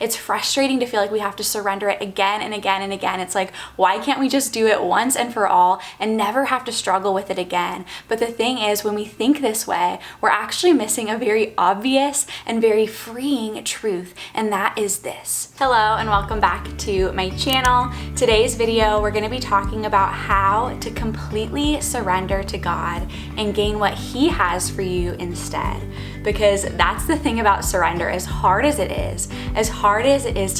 It's frustrating to feel like we have to surrender it again and again and again. It's like, why can't we just do it once and for all and never have to struggle with it again? But the thing is, when we think this way, we're actually missing a very obvious and very freeing truth, and that is this. Hello and welcome back to my channel. Today's video, we're gonna be talking about how to completely surrender to God and gain what He has for you instead. Because that's the thing about surrender, as hard as it is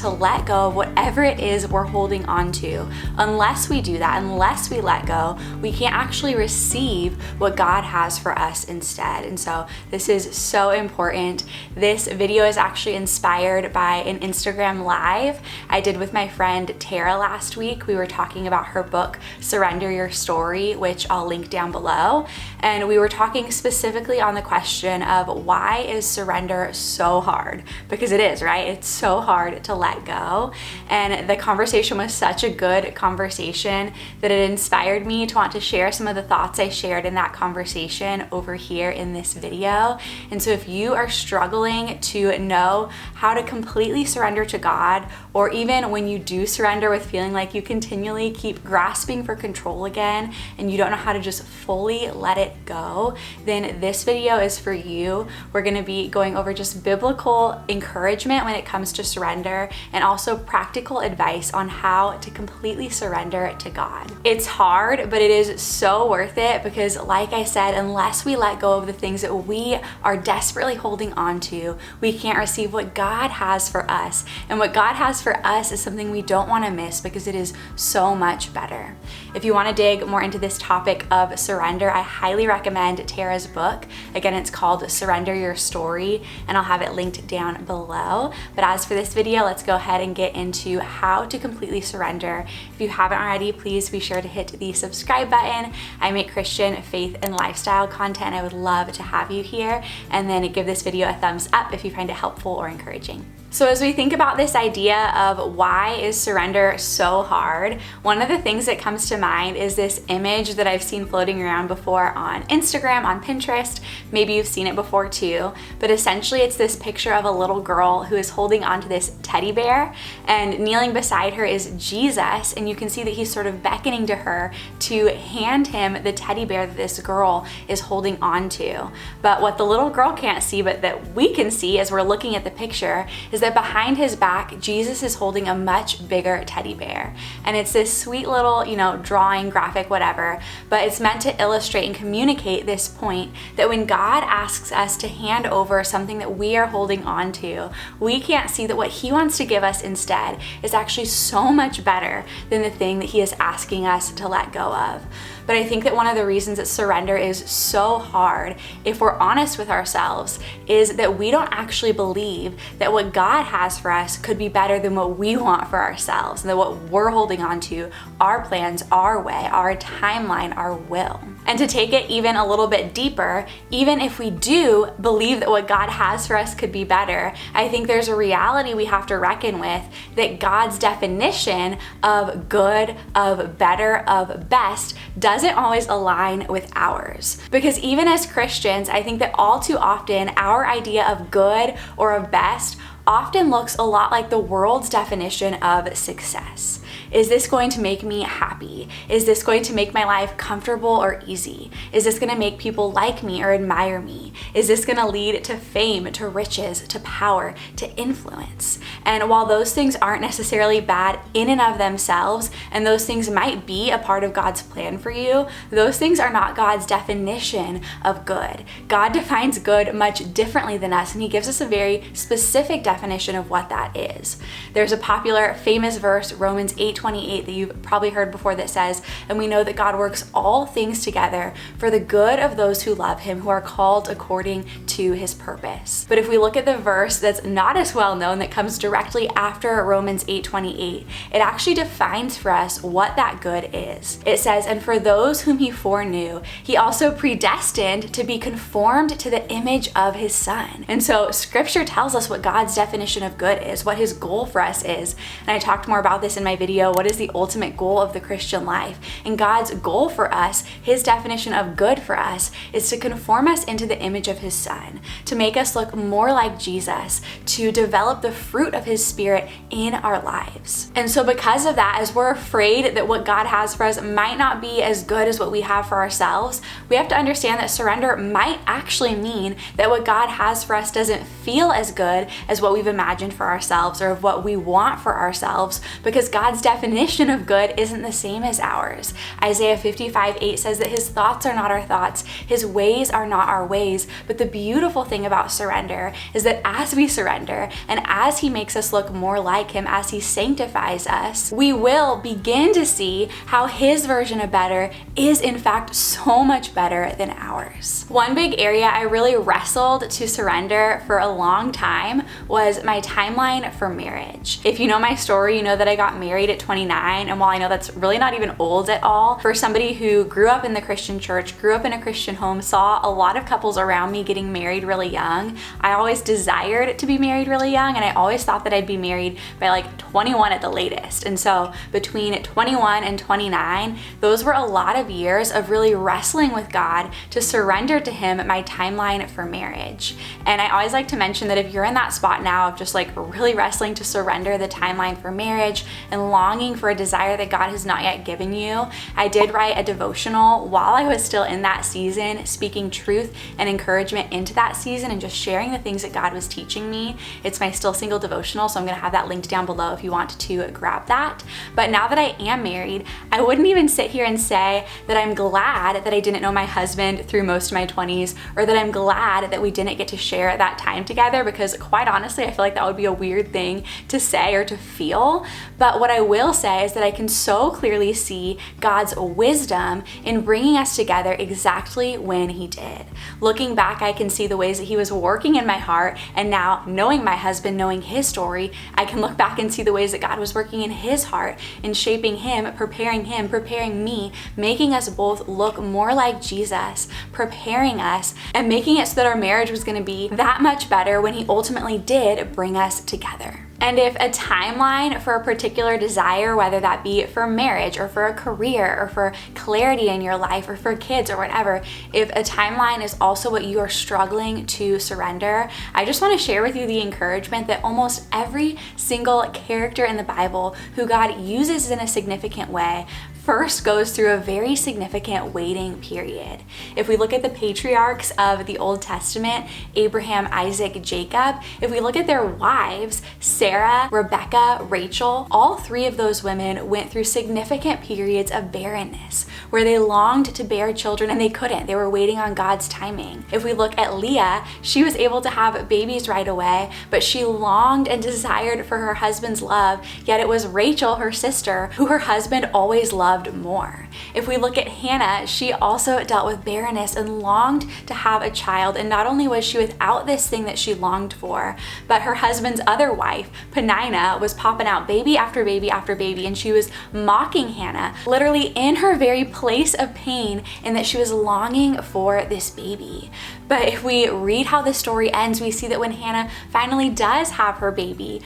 to let go of whatever it is we're holding on to. Unless we do that, unless we let go, we can't actually receive what God has for us instead. And so this is so important. This video is actually inspired by an Instagram live I did with my friend Tara last week. We were talking about her book, Surrender Your Story, which I'll link down below. And we were talking specifically on the question of why is surrender so hard? Because it is, right? It's so hard to let go. And the conversation was such a good conversation that it inspired me to want to share some of the thoughts I shared in that conversation over here in this video. And so if you are struggling to know how to completely surrender to God, or even when you do surrender with feeling like you continually keep grasping for control again and you don't know how to just fully let it go, then this video is for you. We're going to be going over just biblical encouragement when it comes to surrender, and also practical advice on how to completely surrender to God. It's hard, but it is so worth it, because like I said, unless we let go of the things that we are desperately holding on to, we can't receive what God has for us. And what God has for us is something we don't want to miss, because it is so much better. If you want to dig more into this topic of surrender, I highly recommend Tara's book. Again, it's called Surrender Your Story, and I'll have it linked down below. But as for this video, let's go ahead and get into how to completely surrender. If you haven't already, please be sure to hit the subscribe button. I make Christian faith and lifestyle content. I would love to have you here, and then give this video a thumbs up if you find it helpful or encouraging. So as we think about this idea of why is surrender so hard, one of the things that comes to mind is this image that I've seen floating around before on Instagram, on Pinterest. Maybe you've seen it before too, but essentially it's this picture of a little girl who is holding onto this teddy bear, and kneeling beside her is Jesus, and you can see that he's sort of beckoning to her to hand him the teddy bear that this girl is holding onto. But what the little girl can't see, but that we can see as we're looking at the picture, is that behind his back, Jesus is holding a much bigger teddy bear. And it's this sweet little, drawing, graphic, whatever, but it's meant to illustrate and communicate this point that when God asks us to hand over something that we are holding on to, we can't see that what He wants to give us instead is actually so much better than the thing that He is asking us to let go of. But I think that one of the reasons that surrender is so hard, if we're honest with ourselves, is that we don't actually believe that what God has for us could be better than what we want for ourselves, and that what we're holding on to, our plans, our way, our timeline, our will. And to take it even a little bit deeper, even if we do believe that what God has for us could be better, I think there's a reality we have to reckon with, that God's definition of good, of better, of best doesn't always align with ours. Because even as Christians, I think that all too often our idea of good or of best often looks a lot like the world's definition of success. Is this going to make me happy? Is this going to make my life comfortable or easy? Is this going to make people like me or admire me? Is this going to lead to fame, to riches, to power, to influence? And while those things aren't necessarily bad in and of themselves, and those things might be a part of God's plan for you, those things are not God's definition of good. God defines good much differently than us, and He gives us a very specific definition of what that is. There's a popular, famous verse, Romans 8:28, that you've probably heard before, that says, "And we know that God works all things together for the good of those who love Him, who are called according to His purpose." But if we look at the verse that's not as well known, that comes directly after Romans 8:28, it actually defines for us what that good is. It says, "And for those whom He foreknew, He also predestined to be conformed to the image of His Son." And so Scripture tells us what God's definition of good is, what his goal for us is. And I talked more about this in my video, what is the ultimate goal of the Christian life? And God's goal for us, his definition of good for us, is to conform us into the image of his Son, to make us look more like Jesus, to develop the fruit of his Spirit in our lives. And so because of that, as we're afraid that what God has for us might not be as good as what we have for ourselves, we have to understand that surrender might actually mean that what God has for us doesn't feel as good as what we've imagined for ourselves or of what we want for ourselves, because God's definition of good isn't the same as ours. Isaiah 55:8 says that his thoughts are not our thoughts, his ways are not our ways. But the beautiful thing about surrender is that as we surrender and as he makes us look more like him, as he sanctifies us, we will begin to see how his version of better is in fact so much better than ours. One big area I really wrestled to surrender for a long time was my timeline for marriage. If you know my story, you know that I got married at 29, and while I know that's really not even old at all, for somebody who grew up in the Christian church, grew up in a Christian home, saw a lot of couples around me getting married really young, I always desired to be married really young, and I always thought that I'd be married by like 21 at the latest. And so between 21 and 29, those were a lot of years of really wrestling with God to surrender to him my timeline for marriage. And I always like to mention that if you're in that spot now of just like really wrestling to surrender the timeline for marriage and longing for a desire that God has not yet given you, I did write a devotional while I was still in that season, speaking truth and encouragement into that season and just sharing the things that God was teaching me. It's my Still Single devotional, so I'm gonna have that linked down below if you want to grab that. But now that I am married, I wouldn't even sit here and say that I'm glad that I didn't know my husband through most of my 20s, or that I'm glad that we didn't get to share that time together, because quite honestly, I feel like that would be a weird thing to say or to feel. But what I will say is that I can so clearly see God's wisdom in bringing us together exactly when he did. Looking back, I can see the ways that he was working in my heart, and now knowing my husband, knowing his story, I can look back and see the ways that God was working in his heart, in shaping him, preparing me, making us both look more like Jesus, preparing us, and making it so that our marriage was going to be that much better when he ultimately did bring us together. And if a timeline for a particular desire, whether that be for marriage or for a career or for clarity in your life or for kids or whatever, if a timeline is also what you are struggling to surrender, I just want to share with you the encouragement that almost every single character in the Bible who God uses in a significant way first goes through a very significant waiting period. If we look at the patriarchs of the Old Testament, Abraham, Isaac, Jacob, if we look at their wives, Sarah, Rebecca, Rachel, all three of those women went through significant periods of barrenness where they longed to bear children and they couldn't. They were waiting on God's timing. If we look at Leah, she was able to have babies right away, but she longed and desired for her husband's love, yet it was Rachel, her sister, who her husband always loved more. If we look at Hannah, she also dealt with barrenness and longed to have a child, and not only was she without this thing that she longed for, but her husband's other wife, Peninnah, was popping out baby after baby after baby, and she was mocking Hannah, literally in her very place of pain, in that she was longing for this baby. But if we read how the story ends, we see that when Hannah finally does have her baby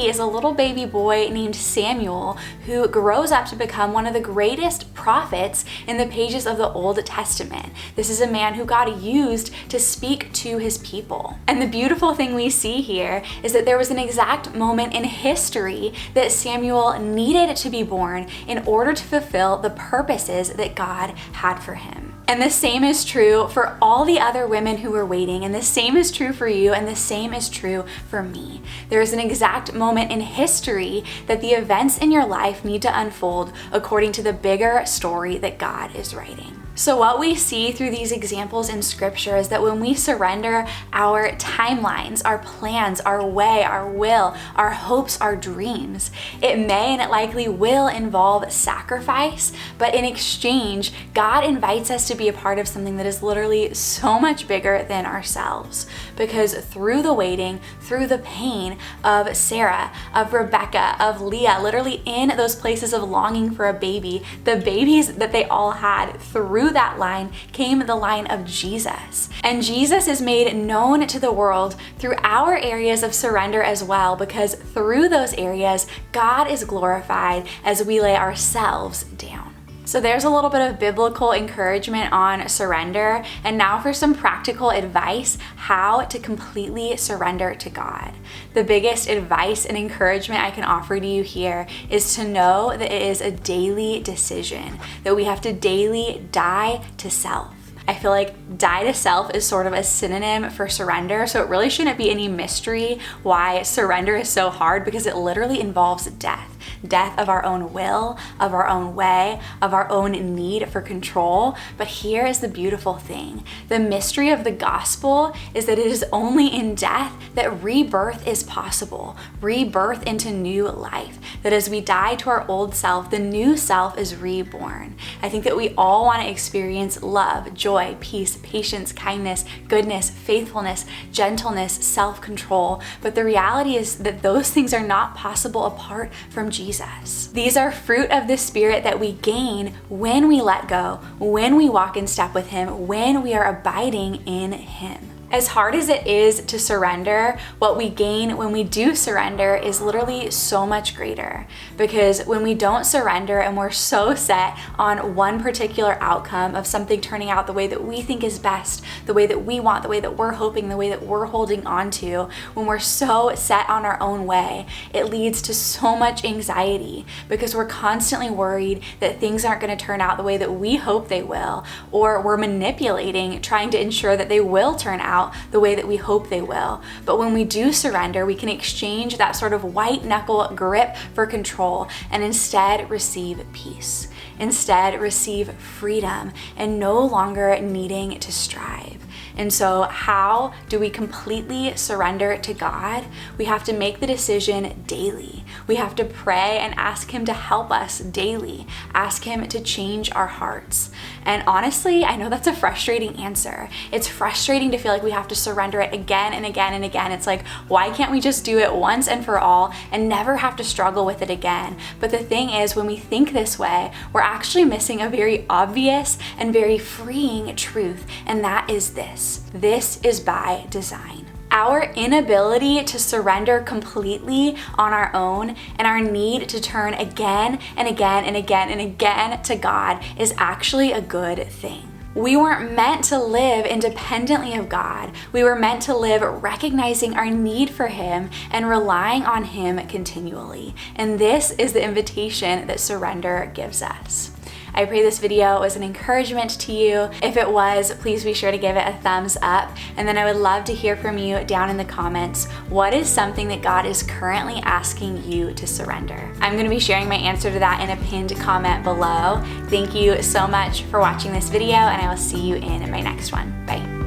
is a little baby boy named Samuel, who grows up to become one of the greatest prophets in the pages of the Old Testament. This is a man who God used to speak to his people. And the beautiful thing we see here is that there was an exact moment in history that Samuel needed to be born in order to fulfill the purposes that God had for him. And the same is true for all the other women who were waiting, and the same is true for you, and the same is true for me. There is an exact moment in history that the events in your life need to unfold according to the bigger story that God is writing. So what we see through these examples in scripture is that when we surrender our timelines, our plans, our way, our will, our hopes, our dreams, it may and it likely will involve sacrifice, but in exchange, God invites us to be a part of something that is literally so much bigger than ourselves. Because through the waiting, through the pain of Sarah, of Rebecca, of Leah, literally in those places of longing for a baby, the babies that they all had through through that line came the line of Jesus. And Jesus is made known to the world through our areas of surrender as well, because through those areas, God is glorified as we lay ourselves down. So there's a little bit of biblical encouragement on surrender, and now for some practical advice how to completely surrender to God. The biggest advice and encouragement I can offer to you here is to know that it is a daily decision, that we have to daily die to self. I feel like die to self is sort of a synonym for surrender, so it really shouldn't be any mystery why surrender is so hard, because it literally involves death. Death of our own will, of our own way, of our own need for control. But here is the beautiful thing. The mystery of the gospel is that it is only in death that rebirth is possible. Rebirth into new life. That as we die to our old self, the new self is reborn. I think that we all want to experience love, joy, peace, patience, kindness, goodness, faithfulness, gentleness, self-control. But the reality is that those things are not possible apart from Jesus. These are fruit of the Spirit that we gain when we let go, when we walk in step with Him, when we are abiding in Him. As hard as it is to surrender, what we gain when we do surrender is literally so much greater. Because when we don't surrender and we're so set on one particular outcome of something turning out the way that we think is best, the way that we want, the way that we're hoping, the way that we're holding on to, when we're so set on our own way, it leads to so much anxiety because we're constantly worried that things aren't going to turn out the way that we hope they will, or we're manipulating, trying to ensure that they will turn out the way that we hope they will. But when we do surrender, we can exchange that sort of white knuckle grip for control and instead receive peace. Instead receive freedom and no longer needing to strive. And so how do we completely surrender to God? We have to make the decision daily. We have to pray and ask Him to help us daily. Ask Him to change our hearts. And honestly, I know that's a frustrating answer. It's frustrating to feel like we have to surrender it again and again and again. It's like, why can't we just do it once and for all and never have to struggle with it again? But the thing is, when we think this way, we're actually missing a very obvious and very freeing truth, and that is this. This is by design. Our inability to surrender completely on our own and our need to turn again and again and again and again to God is actually a good thing. We weren't meant to live independently of God. We were meant to live recognizing our need for Him and relying on Him continually. And this is the invitation that surrender gives us. I pray this video was an encouragement to you. If it was, please be sure to give it a thumbs up. And then I would love to hear from you down in the comments. What is something that God is currently asking you to surrender? I'm going to be sharing my answer to that in a pinned comment below. Thank you so much for watching this video, and I will see you in my next one. Bye.